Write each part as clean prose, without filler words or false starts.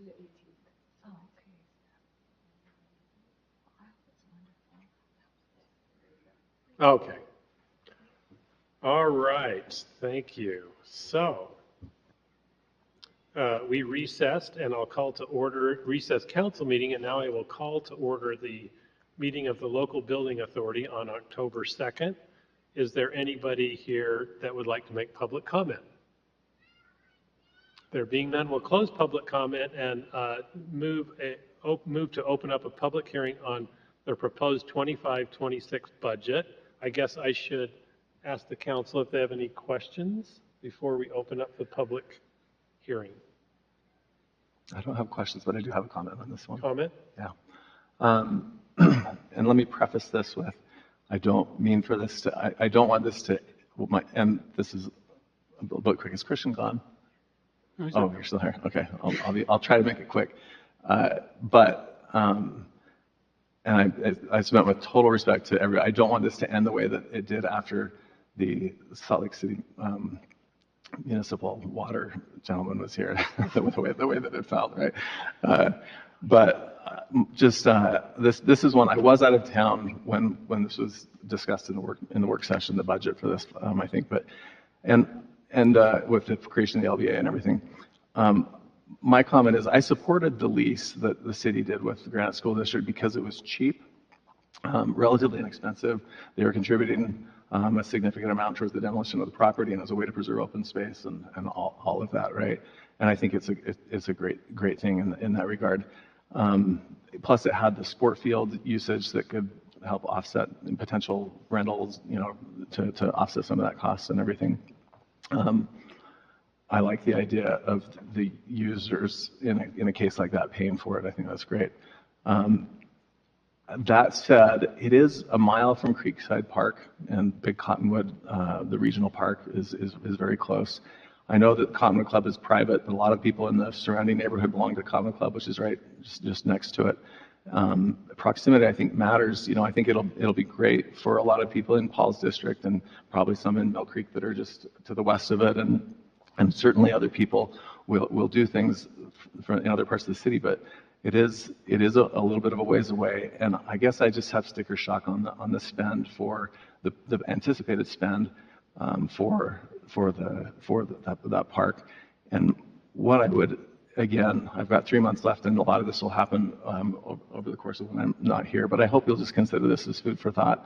to the 18th. Oh, okay. Wow, that's wonderful. Okay. All right. Thank you. So we recessed, and I'll call to order recess council meeting, and now I will call to order the meeting of the local building authority on October 2nd. Is there anybody here that would like to make public comment? There being none, we'll close public comment and move to open up a public hearing on the proposed 25-26 budget. I guess I should ask the council if they have any questions before we open up the public hearing. I don't have questions, but I do have a comment on this one. Comment? Yeah. And let me preface this with, I don't mean for this to, I don't want this to, and this is a little bit quick. Is Christian gone? Oh, you're still here. Okay. I'll try to make it quick. And I submit with total respect to everyone. I don't want this to end the way that it did after the Salt Lake City municipal water gentleman was here, the way that it felt, right? This is one. I was out of town when this was discussed in the work session, the budget for this, I think, and with the creation of the LBA and everything. My comment is I supported the lease that the city did with the Granite School District because it was cheap, relatively inexpensive. They were contributing a significant amount towards the demolition of the property and as a way to preserve open space and all of that, right? And I think it's a great thing in that regard. Plus, it had the sport field usage that could help offset potential rentals, to offset some of that cost and everything. I like the idea of the users in a case like that paying for it. I think that's great. That said, it is a mile from Creekside Park, and Big Cottonwood, the regional park, is very close. I know that Cottonwood Club is private, but a lot of people in the surrounding neighborhood belong to Cottonwood Club, which is right just next to it. Proximity, I think, matters. I think it'll be great for a lot of people in Paul's district and probably some in Mill Creek that are just to the west of it, and certainly other people will do things in other parts of the city, but it is a little bit of a ways away, and I guess I just have sticker shock on the spend for the anticipated spend for that park. And what I would, again, I've got 3 months left, and a lot of this will happen over the course of when I'm not here, but I hope you'll just consider this as food for thought.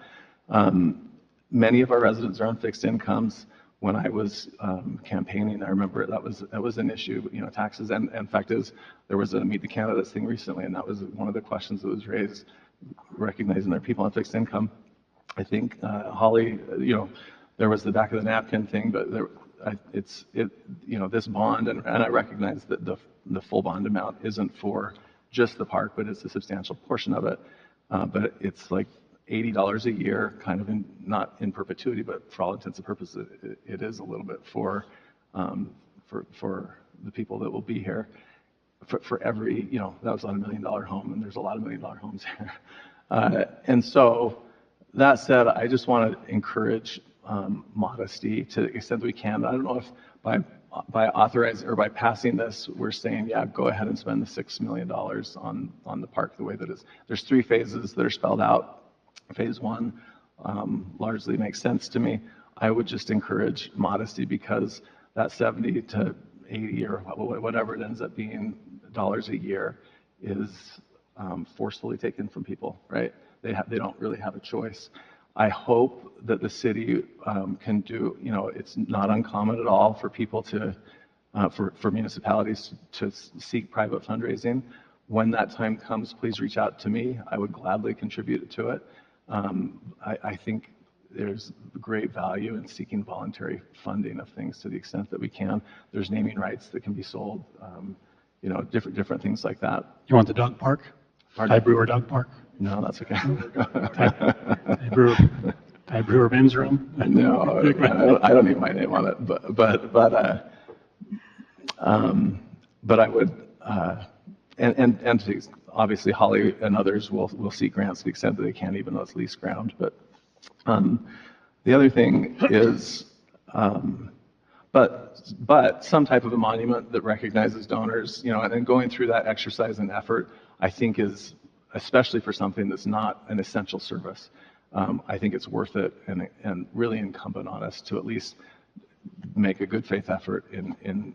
Many of our residents are on fixed incomes. When I was campaigning, I remember that was an issue, taxes. And fact is, there was a Meet the Candidates thing recently, and that was one of the questions that was raised, recognizing there are people on fixed income. I think Holly, there was the back of the napkin thing, but this bond, and I recognize that the full bond amount isn't for just the park, but it's a substantial portion of it. But it's like $80 a year, kind of not in perpetuity, but for all intents and purposes, it is a little bit for the people that will be here. For every, that was on $1 million home, and there's a lot of $1 million homes here. And so, that said, I just want to encourage modesty to the extent that we can. I don't know if by authorizing or by passing this, we're saying, yeah, go ahead and spend the $6 million on the park the way that is. There's 3 phases that are spelled out. Phase 1 largely makes sense to me. I would just encourage modesty because that 70 to 80 or whatever it ends up being dollars a year is forcefully taken from people, right? They don't really have a choice. I hope that the city can do, it's not uncommon at all for people for municipalities to seek private fundraising. When that time comes, please reach out to me. I would gladly contribute to it. I think there's great value in seeking voluntary funding of things to the extent that we can. There's naming rights that can be sold, different things like that. You want the dog park? Ty Brewer Dog Park? No, that's okay. Ty Brewer men's room? No, I don't need my name on it, but I would, and obviously Holly and others will seek grants to the extent that they can, even though it's leased ground. But the other thing is but some type of a monument that recognizes donors, and then going through that exercise and effort, I think is, especially for something that's not an essential service, I think it's worth it and really incumbent on us to at least make a good faith effort in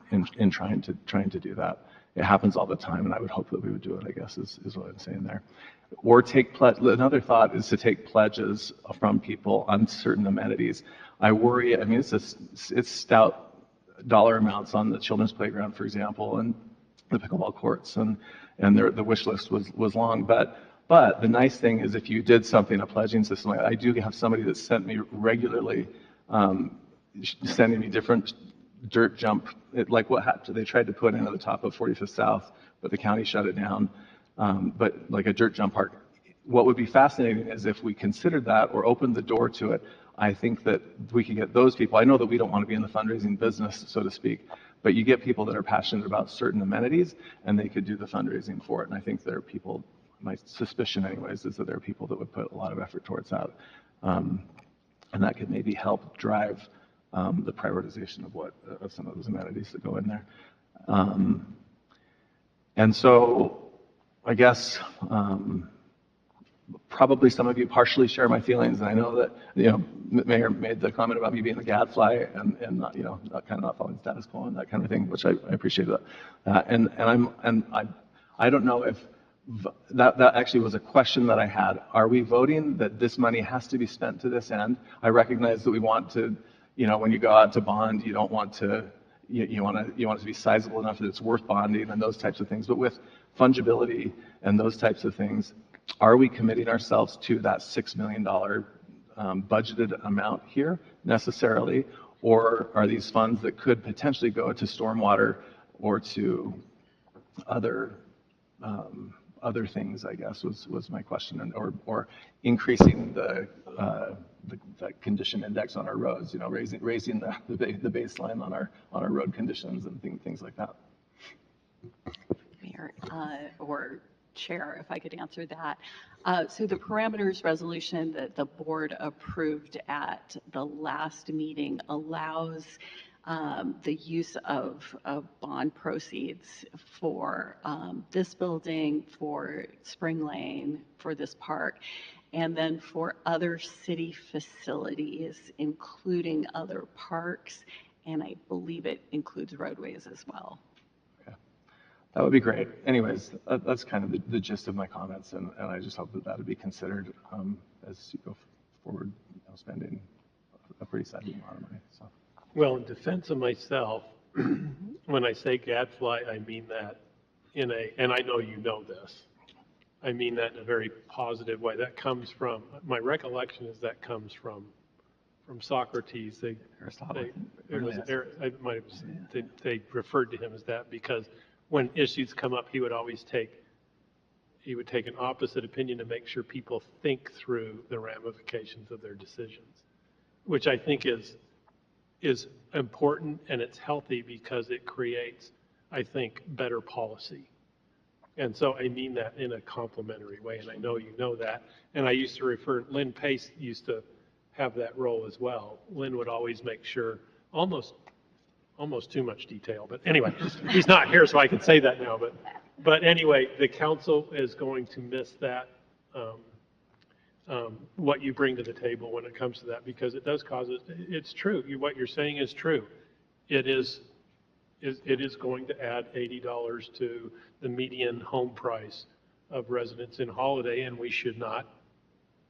trying to do that. It happens all the time, and I would hope that we would do it, I guess, is what I'm saying there. Or another thought is to take pledges from people on certain amenities. I worry, I mean, it's stout dollar amounts on the children's playground, for example, and the pickleball courts, and the wish list was long. But the nice thing is if you did something, a pledging system, I do have somebody that sent me regularly, sending me different dirt jump, like what happened, they tried to put in at the top of 45th South, but the county shut it down. But like a dirt jump park. What would be fascinating is if we considered that or opened the door to it, I think that we could get those people. I know that we don't want to be in the fundraising business, so to speak, but you get people that are passionate about certain amenities and they could do the fundraising for it. And I think there are people, my suspicion anyways, is that there are people that would put a lot of effort towards that. And that could maybe help drive the prioritization of some of those amenities that go in there. And so I guess probably some of you partially share my feelings, and I know that Mayor made the comment about me being a gadfly and not, not following status quo and that kind of thing, which I appreciate that. I don't know if that actually was a question that I had. Are we voting that this money has to be spent to this end? I recognize that we want to, when you go out to bond, you don't want to. You want it to be sizable enough that it's worth bonding and those types of things. But with fungibility and those types of things, are we committing ourselves to that $6 million budgeted amount here necessarily? Or are these funds that could potentially go to stormwater or to other things, I guess, was my question, or increasing the condition index on our roads, raising the baseline on our road conditions and things like that. Mayor, or Chair, if I could answer that. So the parameters resolution that the board approved at the last meeting allows the use of bond proceeds for this building, for Spring Lane, for this park, and then for other city facilities, including other parks, and I believe it includes roadways as well. Okay. That would be great. Anyways, that's kind of the gist of my comments, and I just hope that would be considered as you go forward, spending a pretty sizable amount of money. So. Well, in defense of myself, when I say gadfly, I mean that and I know you know this, I mean that in a very positive way. That comes from, my recollection is that comes from Socrates. Aristotle. They referred to him as that because when issues come up, he would take an opposite opinion to make sure people think through the ramifications of their decisions, which I think is important, and it's healthy because it creates, I think, better policy. And so I mean that in a complimentary way, and I know you know that. And I used to refer, Lynn Pace used to have that role as well. Lynn would always make sure, almost too much detail, but anyway, he's not here, so I can say that now. But anyway, the council is going to miss that, what you bring to the table when it comes to that, because it does cause it. It's true. What you're saying is true. It is going to add $80 to the median home price of residents in Holladay, and we should not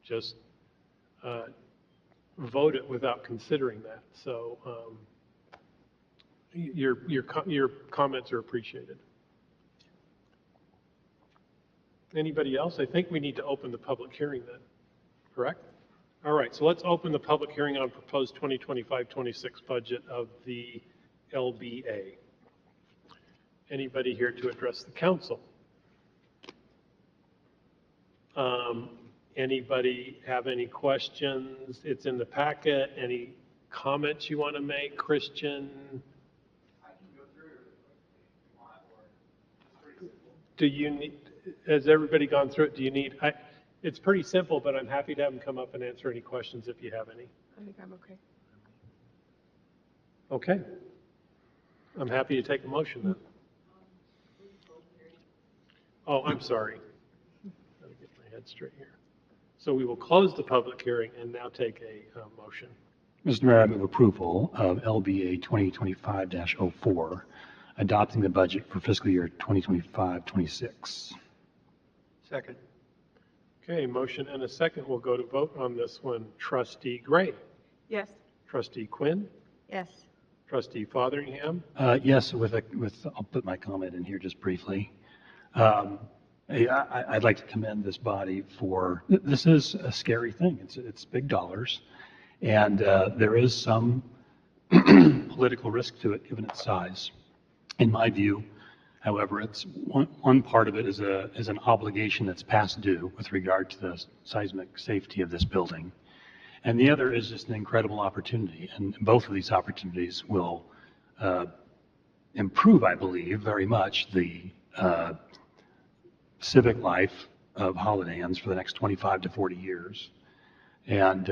just vote it without considering that. So your comments are appreciated. Anybody else? I think we need to open the public hearing then, correct? All right, so let's open the public hearing on proposed 2025-26 budget of the LBA. Anybody here to address the council? Anybody have any questions? It's in the packet. Any comments you want to make, Christian? I can go through it if you want, or it's pretty simple. Do you need, has everybody gone through it? Do you need, it's pretty simple, but I'm happy to have them come up and answer any questions if you have any. I think I'm okay. Okay. I'm happy to take a motion then. Oh, I'm sorry. Let me get my head straight here. So we will close the public hearing and now take a motion. Mr. Mayor, I move approval of LBA 2025-04, adopting the budget for fiscal year 2025-26. Second. Okay, motion and a second. We'll go to vote on this one. Trustee Gray, Yes. Trustee Quinn, Yes. Trustee Fotheringham, Yes, I'll put my comment in here just briefly. I'd like to commend this body for, this is a scary thing. It's big dollars, and there is some political risk to it given its size. In my view, however, it's one part of it is an obligation that's past due with regard to the seismic safety of this building. And the other is just an incredible opportunity. And both of these opportunities will improve, I believe, very much the civic life of Holladayans for the next 25 to 40 years. And,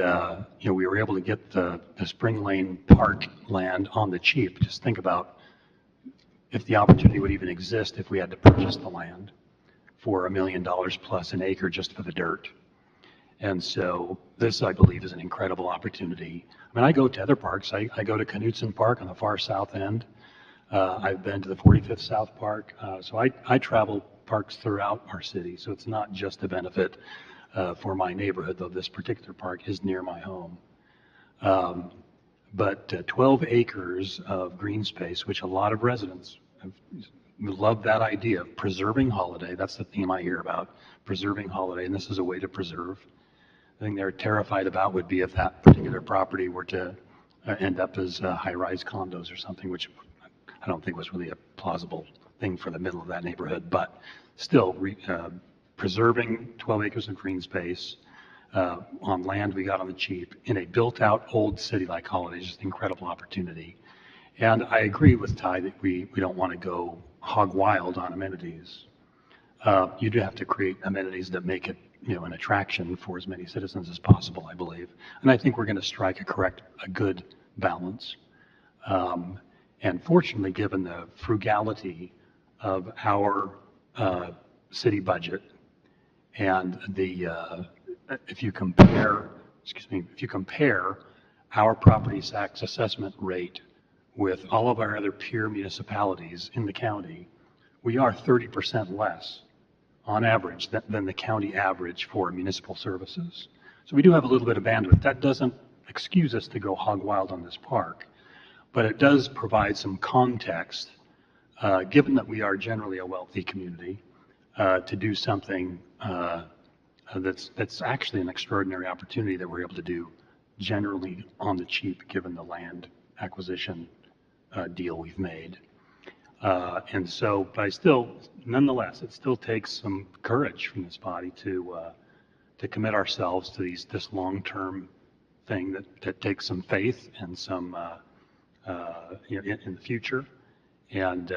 we were able to get the Spring Lane Park land on the cheap. Just think about if the opportunity would even exist if we had to purchase the land for $1 million plus an acre just for the dirt. And so this, I believe, is an incredible opportunity. I mean, I go to other parks. I go to Knutson Park on the far south end. I've been to the 45th South Park. So I travel parks throughout our city. So it's not just a benefit for my neighborhood, though this particular park is near my home. But 12 acres of green space, which a lot of residents love that idea of preserving Holladay. That's the theme I hear about, preserving Holladay, and this is a way to preserve. The thing they're terrified about would be if that particular property were to end up as high-rise condos or something, which I don't think was really a plausible thing for the middle of that neighborhood. But still, preserving 12 acres of green space on land we got on the cheap in a built-out old city like Holladay is just an incredible opportunity. And I agree with Ty that we don't want to go hog wild on amenities. You do have to create amenities that make it an attraction for as many citizens as possible, I believe. And I think we're going to strike a good balance. And fortunately, given the frugality of our city budget and if you compare our property tax assessment rate with all of our other peer municipalities in the county, we are 30% less on average than the county average for municipal services. So we do have a little bit of bandwidth. That doesn't excuse us to go hog wild on this park, but it does provide some context, given that we are generally a wealthy community, to do something that's actually an extraordinary opportunity that we're able to do generally on the cheap, given the land acquisition deal we've made. And so, but nonetheless, it still takes some courage from this body to commit ourselves to this long-term thing that takes some faith and some, in the future. And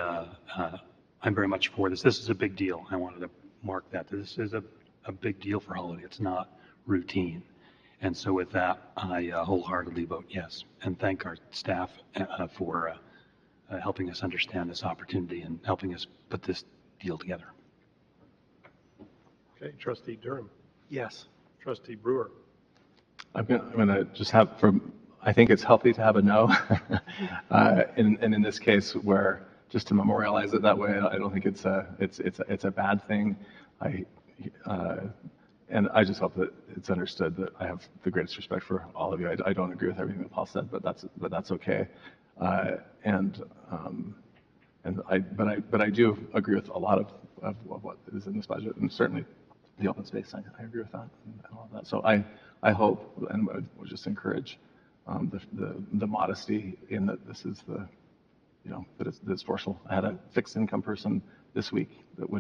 I'm very much for this. This is a big deal. I wanted to mark that. This is a big deal for Holladay. It's not routine. And so with that, I wholeheartedly vote yes, and thank our staff for helping us understand this opportunity and helping us put this deal together. Okay, Trustee Durham, Yes. Trustee Brewer. I'm gonna just I think it's healthy to have a no. And in this case, where just to memorialize it that way, I don't think it's a bad thing. And I just hope that it's understood that I have the greatest respect for all of you. I don't agree with everything that Paul said, but that's okay. But I do agree with a lot of what is in this budget, and certainly the open space. I agree with that and all of that. So I hope and would just encourage the modesty in that this is that it's forceful. I had a fixed income person this week that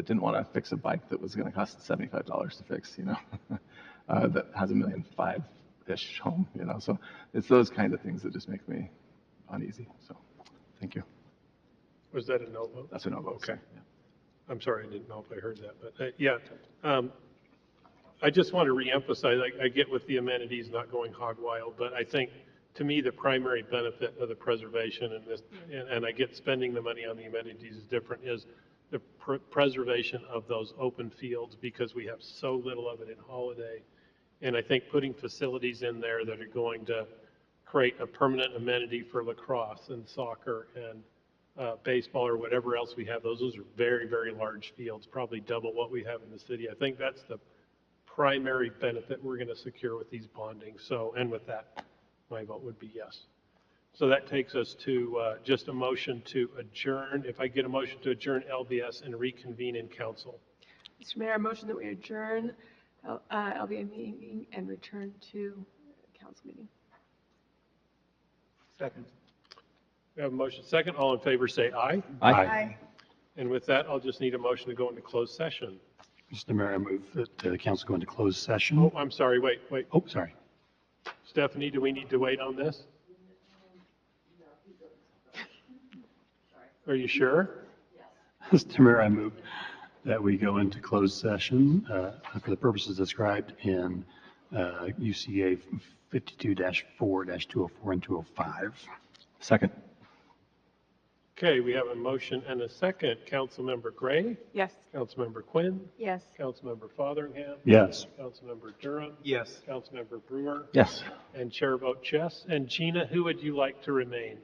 didn't want to fix a bike that was going to cost $75 to fix, that has $1.5 million-ish home, So it's those kind of things that just make me uneasy. So thank you. Was that a no vote? That's a no vote. Okay. Yeah. I'm sorry, I didn't know if I heard that, but I just want to reemphasize, I get with the amenities not going hog wild, but I think to me, the primary benefit of the preservation and this, and I get spending the money on the amenities is different, is the preservation of those open fields, because we have so little of it in Holladay. And I think putting facilities in there that are going to create a permanent amenity for lacrosse and soccer and baseball or whatever else we have, those are very, very large fields, probably double what we have in the city. I think that's the primary benefit we're going to secure with these bondings. So, and with that, my vote would be yes. So that takes us to just a motion to adjourn. If I get a motion to adjourn LBS and reconvene in council. Mr. Mayor, I motion that we adjourn LBA meeting and return to council meeting. Second. We have a motion second. All in favor say aye. Aye. And with that, I'll just need a motion to go into closed session. Mr. Mayor, I move that the council go into closed session. Oh, I'm sorry. Wait. Oh, sorry. Stephanie, do we need to wait on this? Are you sure? Mr. Mayor, I move that we go into closed session for the purposes described in UCA 52-4-204 and 205. Second. Okay, we have a motion and a second. Councilmember Gray, Yes. Councilmember Quinn, Yes. Councilmember Fotheringham, Yes. Councilmember Durham, Yes. Councilmember Brewer, Yes. and Chair vote yes. And Gina, who would you like to remain?